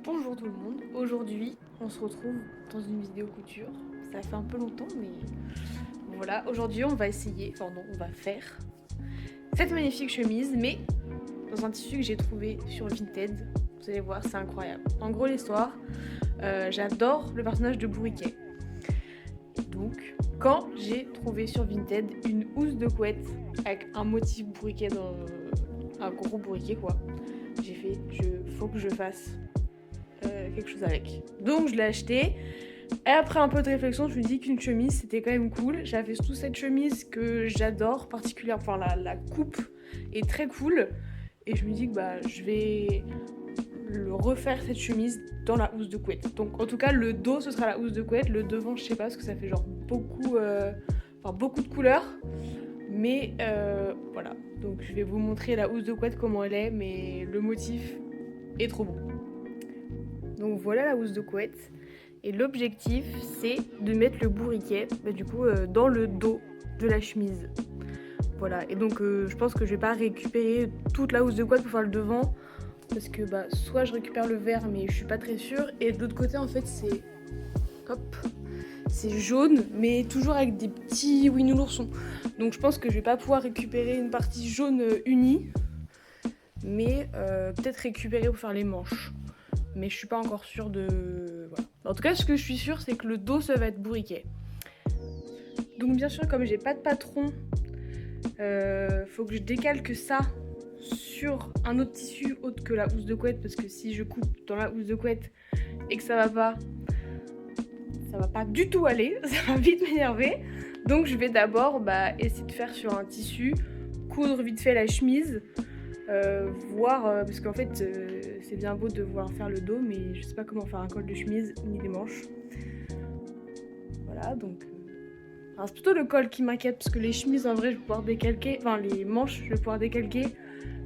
Bonjour tout le monde, aujourd'hui on se retrouve dans une vidéo couture. Ça fait un peu longtemps mais voilà, aujourd'hui on va essayer, enfin non, on va faire cette magnifique chemise mais dans un tissu que j'ai trouvé sur Vinted. Vous allez voir, c'est incroyable. En gros l'histoire, j'adore le personnage de Bourriquet. Donc quand j'ai trouvé sur Vinted une housse de couette avec un motif bourriquet dans un gros bourriquet quoi, j'ai fait, faut que je fasse quelque chose avec. Donc je l'ai acheté. Et après un peu de réflexion, je me dis qu'une chemise c'était quand même cool. J'avais surtout cette chemise que j'adore particulièrement, enfin la coupe est très cool. Et je me dis que je vais le refaire cette chemise dans la housse de couette. Donc en tout cas le dos ce sera la housse de couette, le devant je sais pas parce que ça fait genre beaucoup de couleurs. Mais voilà, donc je vais vous montrer la housse de couette comment elle est, mais le motif est trop beau. Donc voilà la housse de couette. Et l'objectif c'est de mettre le bourriquet dans le dos de la chemise. Voilà, et donc je pense que je vais pas récupérer toute la housse de couette pour faire le devant. Parce que soit je récupère le vert mais je suis pas très sûre. Et de l'autre côté en fait c'est jaune mais toujours avec des petits ouinouloursons. Donc je pense que je vais pas pouvoir récupérer une partie jaune unie. Mais peut-être récupérer pour faire les manches. Mais je suis pas encore sûre de... Voilà. En tout cas, ce que je suis sûre, c'est que le dos, ça va être bourriquet. Donc bien sûr, comme j'ai pas de patron, faut que je décalque ça sur un autre tissu autre que la housse de couette. Parce que si je coupe dans la housse de couette et que ça va pas du tout aller. Ça va vite m'énerver. Donc je vais d'abord essayer de faire sur un tissu, coudre vite fait la chemise. Voir parce qu'en fait c'est bien beau de vouloir faire le dos mais je sais pas comment faire un col de chemise ni des manches. Voilà donc c'est plutôt le col qui m'inquiète parce que les chemises en vrai je vais pouvoir décalquer, enfin les manches je vais pouvoir décalquer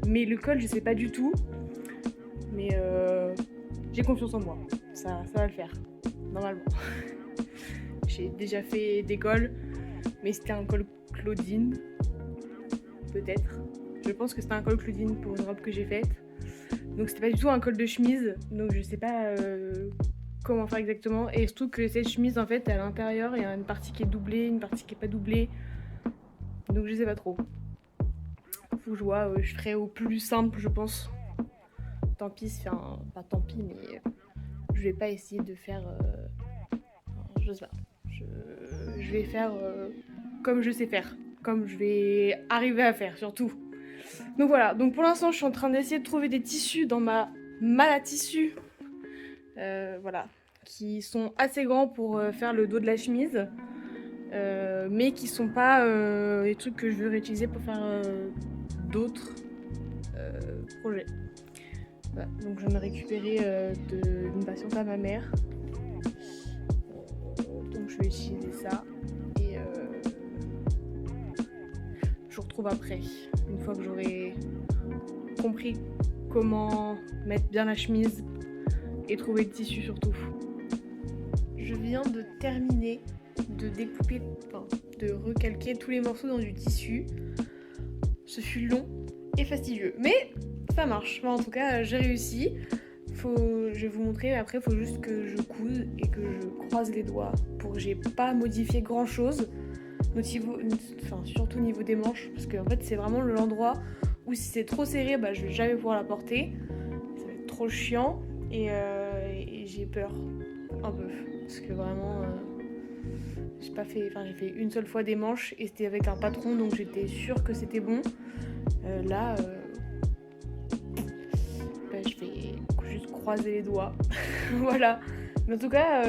mais le col je sais pas du tout. Mais j'ai confiance en moi, ça va le faire normalement. J'ai déjà fait des cols mais c'était un col Claudine peut-être. Je pense que c'était un col Claudine pour une robe que j'ai faite. Donc c'était pas du tout un col de chemise. Donc je sais pas comment faire exactement. Et surtout que cette chemise en fait à l'intérieur il y a une partie qui est doublée, une partie qui est pas doublée. Donc je sais pas trop. Faut que je vois, je ferai au plus simple je pense. Tant pis, enfin pas tant pis mais je vais pas essayer de faire... je sais pas. Je vais faire comme je sais faire. Comme je vais arriver à faire surtout. Donc voilà, donc pour l'instant je suis en train d'essayer de trouver des tissus dans ma malle à tissus voilà, qui sont assez grands pour faire le dos de la chemise mais qui sont pas les trucs que je veux réutiliser pour faire d'autres projets. Voilà, donc je vais me récupérer d'une patiente à ma mère, donc je vais utiliser ça et je vous retrouve après, une fois que j'aurai compris comment mettre bien la chemise et trouver le tissu surtout. Je viens de terminer de découper, de recalquer tous les morceaux dans du tissu. Ce fut long et fastidieux, mais ça marche. En tout cas, j'ai réussi. Je vais vous montrer, après il faut juste que je couse et que je croise les doigts pour que j'ai pas modifié grand chose. Surtout au niveau des manches, parce qu'en fait c'est vraiment l'endroit où si c'est trop serré, je vais jamais pouvoir la porter. Ça va être trop chiant et j'ai peur un peu parce que vraiment j'ai fait une seule fois des manches et c'était avec un patron donc j'étais sûre que c'était bon. Là je vais juste croiser les doigts. Voilà, mais en tout cas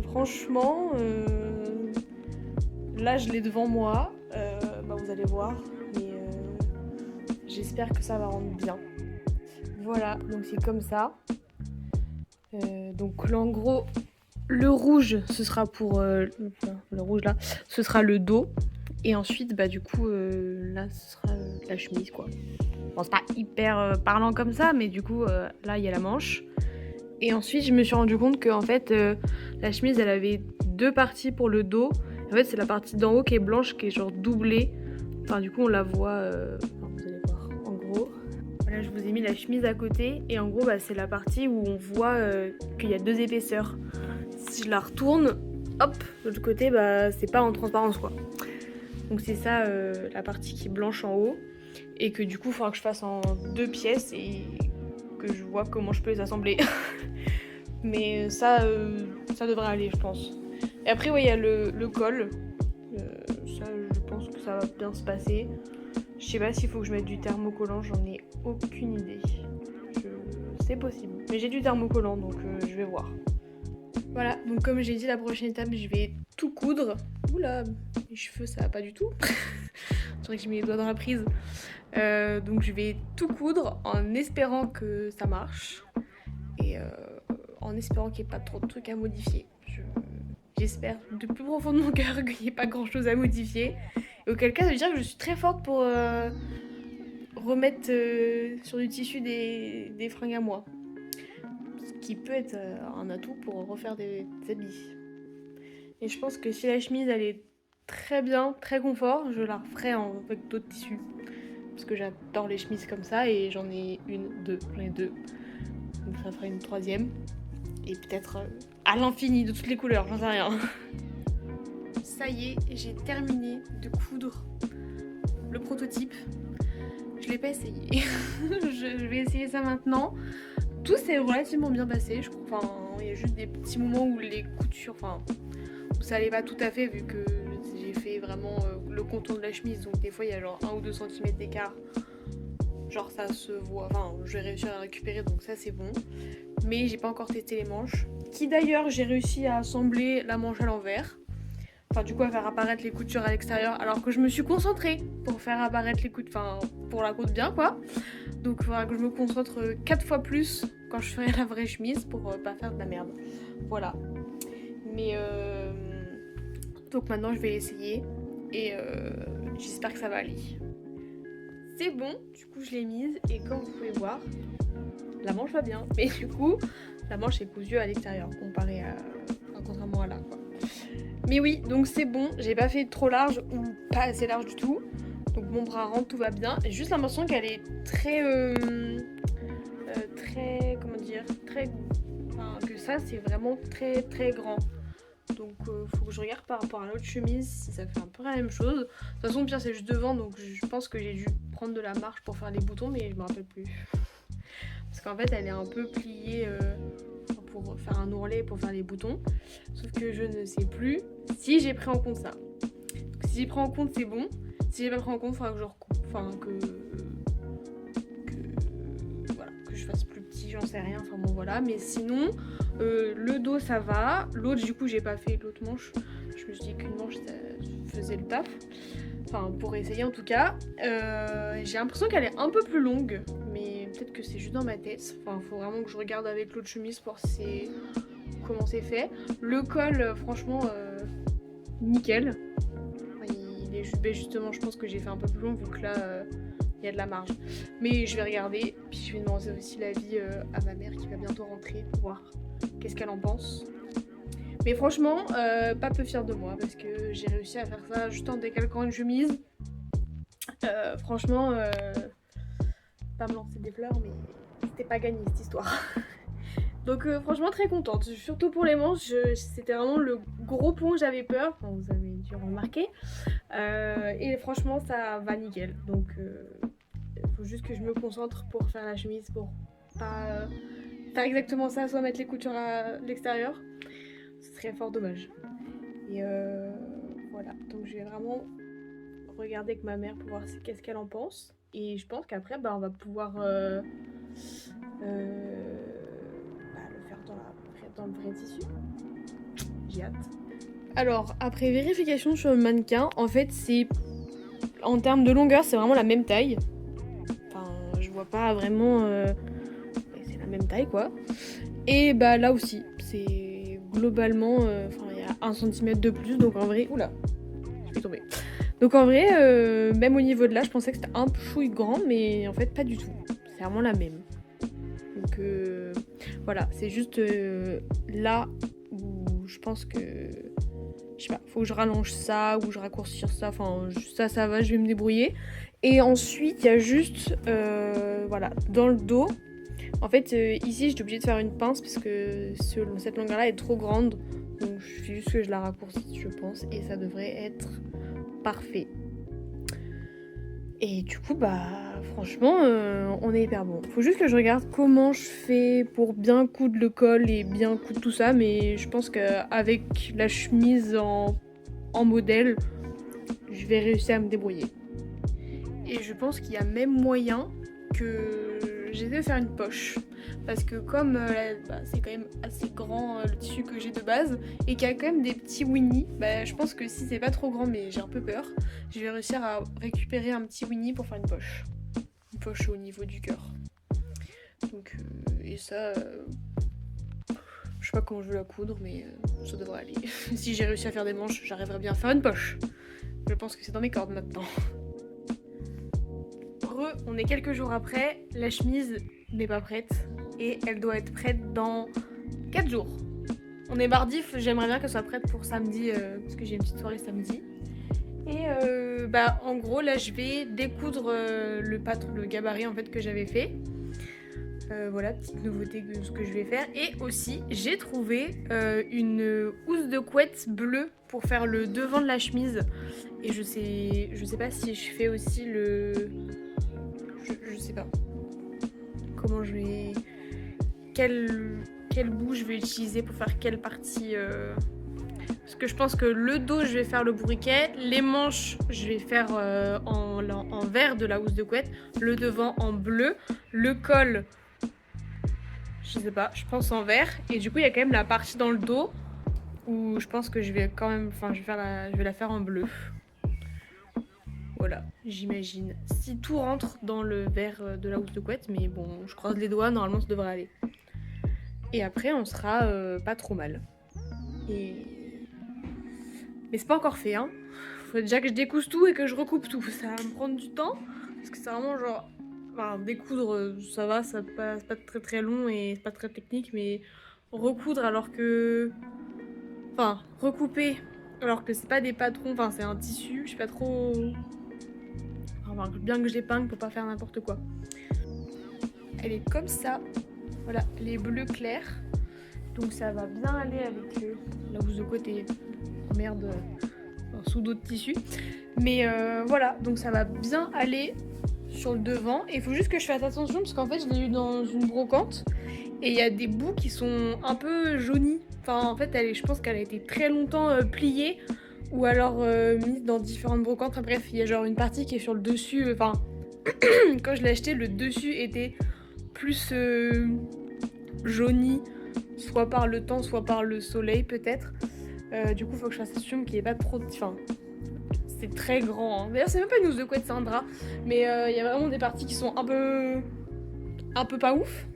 franchement là je l'ai devant moi, vous allez voir, mais j'espère que ça va rendre bien. Voilà, donc c'est comme ça. Donc là en gros le rouge ce sera pour le rouge là, ce sera le dos et ensuite là ce sera la chemise quoi. Bon c'est pas hyper parlant comme ça mais du coup là il y a la manche et ensuite je me suis rendu compte que en fait la chemise elle avait deux parties pour le dos. En fait c'est la partie d'en haut qui est blanche qui est genre doublée. Enfin du coup on la voit, vous allez voir en gros. Là je vous ai mis la chemise à côté et en gros c'est la partie où on voit qu'il y a 2 épaisseurs. Si je la retourne, hop, de l'autre côté c'est pas en transparence quoi. Donc c'est ça la partie qui est blanche en haut et que du coup il faudra que je fasse en 2 pièces et que je vois comment je peux les assembler. Mais ça devrait aller je pense. Et après il y a le col, ça je pense que ça va bien se passer. Je sais pas s'il faut que je mette du thermocollant, j'en ai aucune idée. C'est possible. Mais j'ai du thermocollant donc je vais voir. Voilà, donc comme j'ai dit, la prochaine étape, je vais tout coudre. Oula, mes cheveux ça va pas du tout. C'est vrai que j'ai mis les doigts dans la prise. Donc je vais tout coudre en espérant que ça marche. Et en espérant qu'il n'y ait pas trop de trucs à modifier. J'espère du plus profond de mon cœur qu'il n'y ait pas grand chose à modifier. Et auquel cas, ça veut dire que je suis très forte pour remettre sur du tissu des fringues à moi. Ce qui peut être un atout pour refaire des habits. Et je pense que si la chemise elle est très bien, très confort, je la referai avec d'autres tissus. Parce que j'adore les chemises comme ça et j'en ai j'en ai deux. Donc ça fera une troisième. Et peut-être à l'infini de toutes les couleurs, j'en sais rien. Ça y est, j'ai terminé de coudre le prototype. Je l'ai pas essayé. Je vais essayer ça maintenant. Tout s'est relativement bien passé, je crois. Enfin, il y a juste des petits moments où les coutures, où ça allait pas tout à fait vu que j'ai fait vraiment le contour de la chemise. Donc des fois il y a genre 1 ou 2 cm d'écart. Genre ça se voit, je vais réussir à récupérer donc ça c'est bon. Mais j'ai pas encore testé les manches. Qui d'ailleurs j'ai réussi à assembler la manche à l'envers. Enfin du coup à faire apparaître les coutures à l'extérieur alors que je me suis concentrée pour faire apparaître les coutures, pour la coudre bien quoi. Donc il faudra que je me concentre 4 fois plus quand je ferai la vraie chemise pour pas faire de la merde. Voilà. Mais donc maintenant je vais l'essayer et j'espère que ça va aller. C'est bon, du coup je l'ai mise et comme vous pouvez voir, la manche va bien. Mais du coup, la manche est cousue à l'extérieur contrairement à là quoi. Mais oui, donc c'est bon, j'ai pas fait trop large ou pas assez large du tout. Donc mon bras rentre, tout va bien. J'ai juste l'impression qu'elle est très que ça c'est vraiment très très grand. Donc faut que je regarde par rapport à l'autre chemise si ça fait un peu la même chose. De toute façon le pire c'est juste devant donc je pense que j'ai dû prendre de la marge pour faire les boutons mais je me rappelle plus. Parce qu'en fait elle est un peu pliée pour faire un ourlet pour faire les boutons. Sauf que je ne sais plus si j'ai pris en compte ça. Donc, si j'ai pris en compte c'est bon. Si j'ai pas pris en compte il faudra que je recoupe. Que je fasse plus petit, j'en sais rien. Enfin bon voilà. Mais sinon le dos ça va. L'autre du coup j'ai pas fait l'autre manche. Je me suis dit qu'une manche ça faisait le taf. Enfin pour essayer en tout cas. J'ai l'impression qu'elle est un peu plus longue. Mais peut-être que c'est juste dans ma tête. Enfin faut vraiment que je regarde avec l'autre chemise pour voir comment c'est fait. Le col franchement nickel. Il est justement je pense que j'ai fait un peu plus long vu que là il y a de la marge. Mais je vais regarder. Puis je vais demander aussi l'avis à ma mère qui va bientôt rentrer pour voir qu'est-ce qu'elle en pense. Mais franchement, pas peu fière de moi parce que j'ai réussi à faire ça juste en décalquant une chemise. Franchement, pas me lancer des fleurs, mais c'était pas gagné cette histoire. Donc franchement très contente, surtout pour les manches, c'était vraiment le gros point où j'avais peur, enfin, vous avez dû remarquer. Et franchement ça va nickel, donc il faut juste que je me concentre pour faire la chemise, pour pas faire exactement ça, soit mettre les coutures à l'extérieur. Ce serait fort dommage. Et voilà, donc je vais vraiment regarder avec ma mère pour voir qu'est-ce qu'elle en pense. Et je pense qu'après on va pouvoir le faire dans le vrai tissu. J'ai hâte. Alors après vérification sur le mannequin, en fait c'est en termes de longueur c'est vraiment la même taille. Enfin je vois pas vraiment c'est la même taille quoi. Et là aussi c'est globalement il y a 1 cm de plus donc en vrai oula je vais tomber. Donc en vrai même au niveau de là je pensais que c'était un peu chouille grand mais en fait pas du tout. C'est vraiment la même. Donc voilà c'est juste là où je pense que je sais pas, faut que je rallonge ça ou je raccourcisse ça, enfin ça va, je vais me débrouiller. Et ensuite il y a juste voilà, dans le dos. En fait, ici, j'étais obligée de faire une pince parce que cette longueur-là est trop grande. Donc, je fais juste que je la raccourcisse, je pense. Et ça devrait être parfait. Et du coup, franchement, on est hyper bon. Faut juste que je regarde comment je fais pour bien coudre le col et bien coudre tout ça. Mais je pense qu'avec la chemise en modèle, je vais réussir à me débrouiller. Et je pense qu'il y a même moyen que j'essaie de faire une poche. Parce que comme c'est quand même assez grand le tissu que j'ai de base et qu'il y a quand même des petits Winnie, je pense que si c'est pas trop grand, mais j'ai un peu peur, je vais réussir à récupérer un petit Winnie pour faire une poche. Une poche au niveau du cœur. Donc, et ça, je sais pas comment je veux la coudre, mais ça devrait aller. Si j'ai réussi à faire des manches, j'arriverai bien à faire une poche. Je pense que c'est dans mes cordes maintenant. On est quelques jours après, la chemise n'est pas prête et elle doit être prête dans 4 jours. On est mardi, j'aimerais bien qu'elle soit prête pour samedi parce que j'ai une petite soirée samedi. Et en gros là je vais découdre le gabarit en fait que j'avais fait. Voilà, petite nouveauté de ce que je vais faire. Et aussi j'ai trouvé une housse de couette bleue pour faire le devant de la chemise. Et je sais pas si je fais aussi je sais pas comment je vais... Quel bout je vais utiliser pour faire quelle partie parce que je pense que le dos je vais faire le bourriquet, les manches je vais faire en vert de la housse de couette, le devant en bleu, le col je sais pas, je pense en vert, et du coup il y a quand même la partie dans le dos où je pense que je vais quand même, je vais la faire en bleu. Voilà, j'imagine. Si tout rentre dans le vert de la housse de couette, mais bon, je croise les doigts, normalement ça devrait aller. Et après, on sera pas trop mal. Mais c'est pas encore fait, hein. Faut déjà que je découse tout et que je recoupe tout. Ça va me prendre du temps, parce que c'est vraiment genre... Enfin, découdre, ça va, c'est pas très très long et c'est pas très technique, mais recoudre alors que... Enfin, recouper alors que c'est pas des patrons, enfin c'est un tissu, je sais pas trop... Enfin, bien que je l'épingle pour pas faire n'importe quoi. Elle est comme ça. Voilà, elle est bleu clair. Donc ça va bien aller avec la housse de côté. Merde, sous d'autres tissus. Mais voilà, donc ça va bien aller sur le devant. Et il faut juste que je fasse attention parce qu'en fait je l'ai eu dans une brocante. Et il y a des bouts qui sont un peu jaunis. Enfin en fait je pense qu'elle a été très longtemps pliée. Ou alors mise dans différentes brocantes. Enfin bref, il y a genre une partie qui est sur le dessus. Enfin, quand je l'ai acheté, le dessus était plus jauni, soit par le temps, soit par le soleil peut-être. Du coup, il faut que je fasse attention qu'il n'y ait pas trop de... Enfin, c'est très grand. Hein. D'ailleurs, c'est même pas une housse de couette, c'est un drap. Mais il y a vraiment des parties qui sont un peu pas ouf.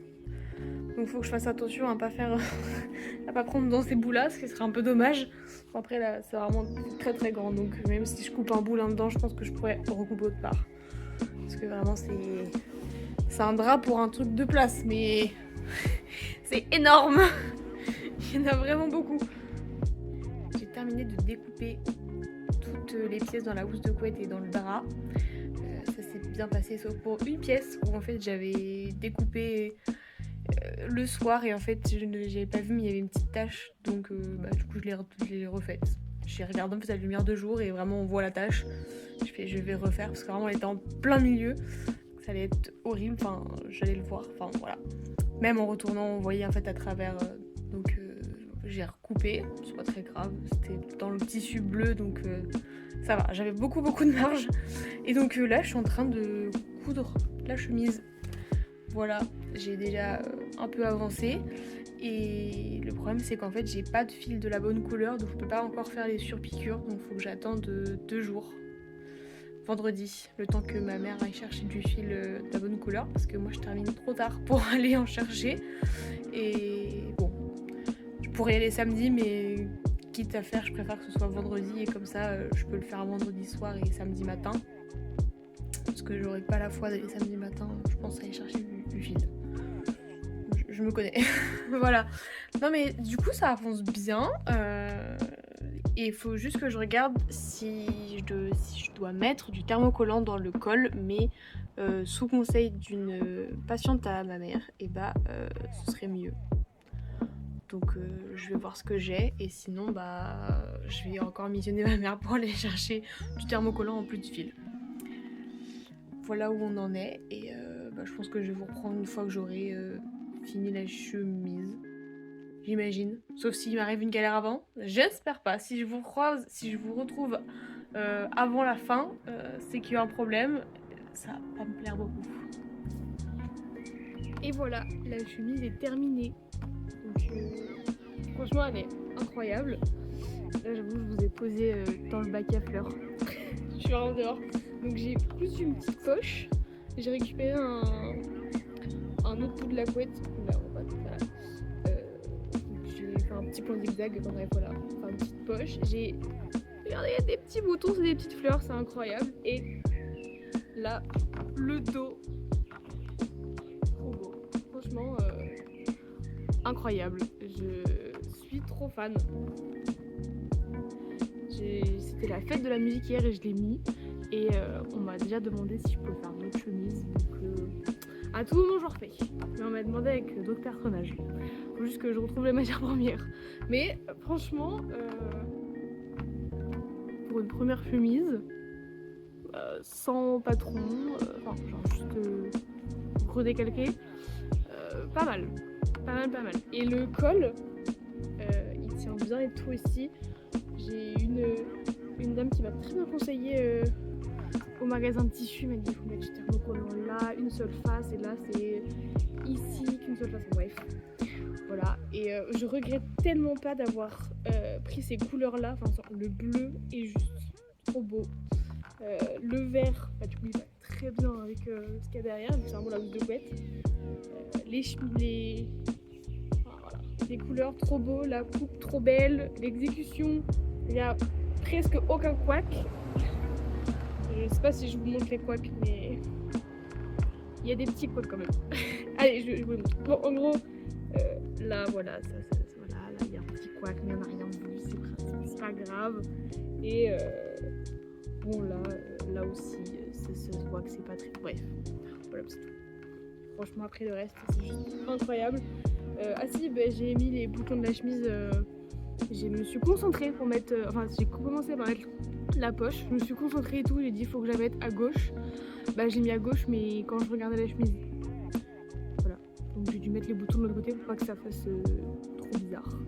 Donc, il faut que je fasse attention à pas faire... à pas prendre dans ces bouts-là, ce qui serait un peu dommage. Après là c'est vraiment très très grand, donc même si je coupe un bout là-dedans, je pense que je pourrais recouper autre part. Parce que vraiment c'est un drap pour un truc de place, mais c'est énorme. Il y en a vraiment beaucoup. J'ai terminé de découper toutes les pièces dans la housse de couette et dans le drap. Ça s'est bien passé sauf pour une pièce où en fait j'avais découpé le soir et en fait j'avais pas vu mais il y avait une petite tache, donc du coup je l'ai refaite. J'ai regardé en fait à la lumière de jour et vraiment on voit la tache. Je vais refaire parce que vraiment elle était en plein milieu, ça allait être horrible, enfin j'allais le voir, enfin voilà. Même en retournant on voyait en fait à travers, donc j'ai recoupé, c'est pas très grave, c'était dans le tissu bleu donc ça va, j'avais beaucoup de marge. Et donc là je suis en train de coudre la chemise. Voilà, j'ai déjà un peu avancé et le problème c'est qu'en fait j'ai pas de fil de la bonne couleur, donc je peux pas encore faire les surpiqûres, donc il faut que j'attende 2 jours. Vendredi, le temps que ma mère aille chercher du fil de la bonne couleur, parce que moi je termine trop tard pour aller en chercher. Et bon, je pourrais y aller samedi, mais quitte à faire, je préfère que ce soit vendredi et comme ça je peux le faire vendredi soir et samedi matin. Parce que j'aurais pas la foi d'aller samedi matin, je pense aller chercher du fil. Je me connais. Voilà. Non mais du coup ça avance bien. Et il faut juste que je regarde si je dois mettre du thermocollant dans le col, mais sous conseil d'une patiente à ma mère, et bah ce serait mieux. Donc je vais voir ce que j'ai, et sinon bah je vais encore missionner ma mère pour aller chercher du thermocollant en plus de fil. Voilà où on en est, et bah, je pense que je vais vous reprendre une fois que j'aurai fini la chemise. J'imagine. Sauf s'il m'arrive une galère avant. J'espère pas. Si je vous retrouve avant la fin, c'est qu'il y a un problème. Ça va pas me plaire beaucoup. Et voilà, la chemise est terminée. Donc franchement, elle est incroyable. Là, j'avoue, je vous ai posé dans le bac à fleurs. Je suis en dehors. Donc j'ai plus une petite poche. J'ai récupéré un autre bout de la couette. Là, on va voilà. J'ai fait un petit point zigzag, bref, voilà, enfin une petite poche. Regardez, il y a des petits boutons, c'est des petites fleurs, c'est incroyable. Et là, le dos, trop beau, franchement, incroyable. Je suis trop fan. C'était la fête de la musique hier et je l'ai mis. Et on m'a déjà demandé si je pouvais faire d'autres chemises. Donc à tout moment, je refais. Mais on m'a demandé avec d'autres personnages. Faut juste que je retrouve les matières premières. Mais franchement, pour une première chemise, sans patron, enfin genre juste redécalqué, pas mal. Pas mal. Et le col, il tient bien et tout aussi. J'ai une dame qui m'a très bien conseillé au magasin de tissus, elle m'a dit il faut mettre du thermocollant là, une seule face, et là c'est ici qu'une seule face, bref. Voilà, et je regrette tellement pas d'avoir pris ces couleurs là, enfin le bleu est juste trop beau. Le vert, bah, du coup il va très bien avec ce qu'il y a derrière, c'est vraiment la housse de couette. Les couleurs trop beaux, la coupe trop belle, l'exécution, il y a presque aucun couac. Je sais pas si je vous montre les couacs, mais il y a des petits couacs quand même. Allez, je vous le montre. Bon, en gros, là, voilà, voilà, là, il y a un petit couac, mais on n'a rien vu, c'est pas grave. Et bon, là aussi, ça se voit que c'est pas très... Bref, voilà, c'est tout. Franchement, après le reste, c'est juste incroyable. Ah si, bah, j'ai mis les boutons de la chemise, je me suis concentrée pour mettre... enfin, j'ai commencé par mettre la poche, je me suis concentrée et tout, j'ai dit il faut que je la mette à gauche. Bah j'ai mis à gauche, mais quand je regardais la chemise, voilà. Donc j'ai dû mettre les boutons de l'autre côté pour pas que ça fasse trop bizarre.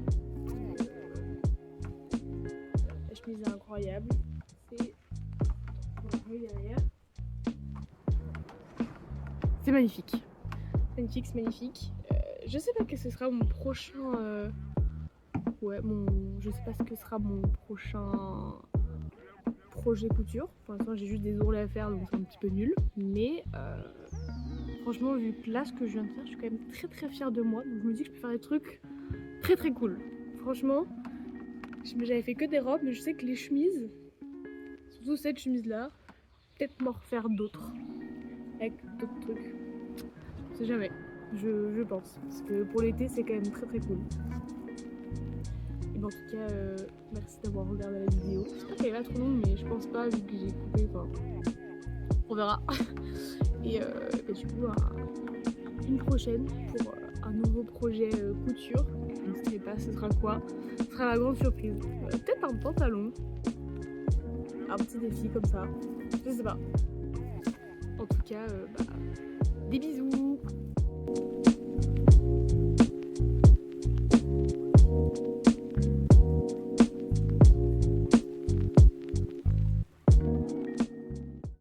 La chemise est incroyable. Derrière. C'est magnifique. C'est magnifique. Je sais pas quest ce sera mon prochain... je sais pas ce que sera mon prochain projet couture. Pour l'instant j'ai juste des ourlets à faire, donc c'est un petit peu nul. Mais franchement, vu que là ce que je viens de faire, je suis quand même très fière de moi. Donc je me dis que je peux faire des trucs très cool. Franchement, j'avais fait que des robes, mais je sais que les chemises, surtout cette chemise là, peut-être m'en refaire d'autres. Avec d'autres trucs. Je sais jamais. Je pense. Parce que pour l'été, c'est quand même très cool. Et ben, en tout cas, merci d'avoir regardé la vidéo. J'espère qu'elle est pas trop longue, mais je pense pas, vu que j'ai coupé. Enfin, on verra. Et du coup, une prochaine pour un nouveau projet couture. Je ne sais pas ce sera quoi. Ce sera la grande surprise. Peut-être un pantalon. Un petit défi comme ça. Je sais pas. En tout cas, des bisous.